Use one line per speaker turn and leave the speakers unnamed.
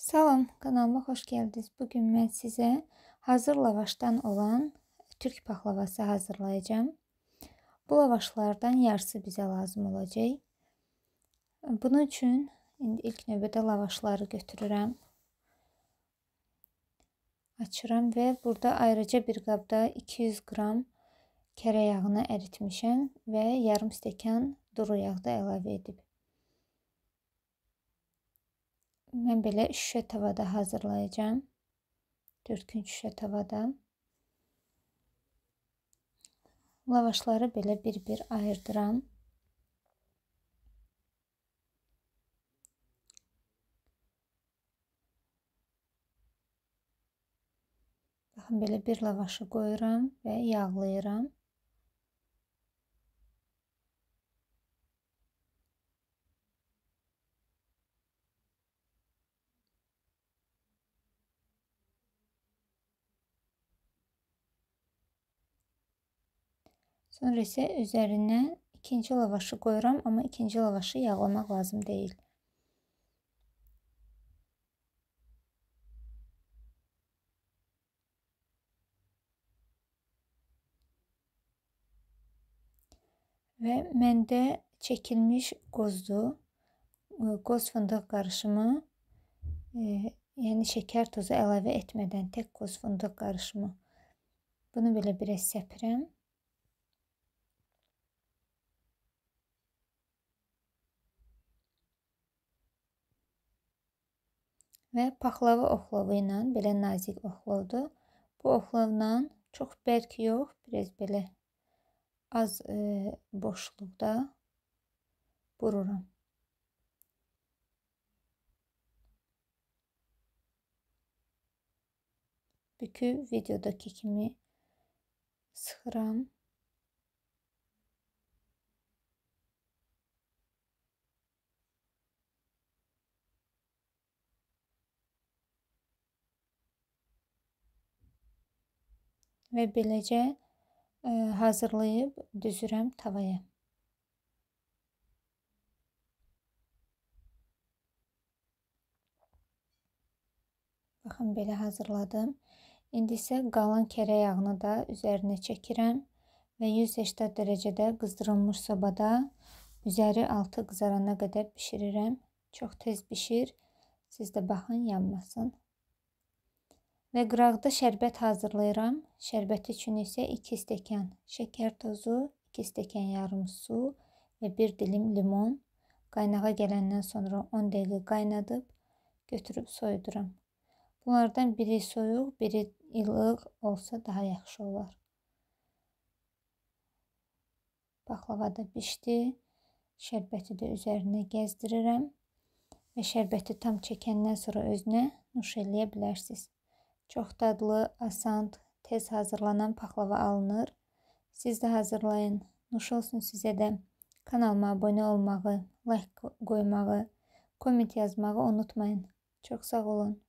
Salam, kanalıma xoş gəldiniz. Bugün mən sizə hazır lavaşdan olan Türk pahlavası hazırlayacağım. Bu lavaşlardan yarısı bizə lazım olacaq. Bunun üçün indi ilk növbədə lavaşları götürürəm. Açıram və burada ayrıca bir qabda 200 qram kərə yağını əritmişəm və yarım stəkan duru yağ da əlavə edib. Mən belə şüşə tavada hazırlayacağım. 4 gün şüşə tavada. Lavaşları belə bir-bir ayırdıram. Baxın, belə bir lavaşı qoyuram və yağlayıram. Sonra isə üzərinə ikinci lavaşı qoyuram, amma ikinci lavaşı yağlamaq lazım deyil. Və məndə çəkilmiş qozdur. Qoz fındıq qarışımı, yəni şəkər tozu əlavə etmədən tək qoz fındıq qarışımı. Bunu belə biraz səpirəm. Və paxlava oxlovu ilə, belə nazik oxlovdur. Bu oxlovla çox bərk yox, biraz belə az boşluqda vururam. Bükü videodakı kimi sıxıram. Və beləcə hazırlayıb düzürəm tavaya. Baxın, belə hazırladım. İndi isə qalan kərə yağını da üzərinə çəkirəm və 180 dərəcədə qızdırılmış sobada üzəri altı qızarana qədər bişirirəm. Çox tez bişir. Siz də baxın, yanmasın. Və qıraqda şərbət hazırlayıram. Şərbət üçün isə 2 stəkan şəkər tozu, 2 stəkan yarım su və 1 dilim limon. Qaynağa gələndən sonra 10 dəqiqə qaynadıb götürüb soyuduram. Bunlardan biri soyuq, biri ilıq olsa daha yaxşı olar. Paxlava da bişdi. Şərbəti də üzərinə gəzdirirəm. Və şərbəti tam çəkəndən sonra özünə nuş eləyə bilərsiniz. Çox dadlı, asan, tez hazırlanan paxlava alınır. Siz də hazırlayın. Nuş olsun sizə də. Kanalıma abunə olmağı, like qoymağı, komment yazmağı unutmayın. Çox sağ olun.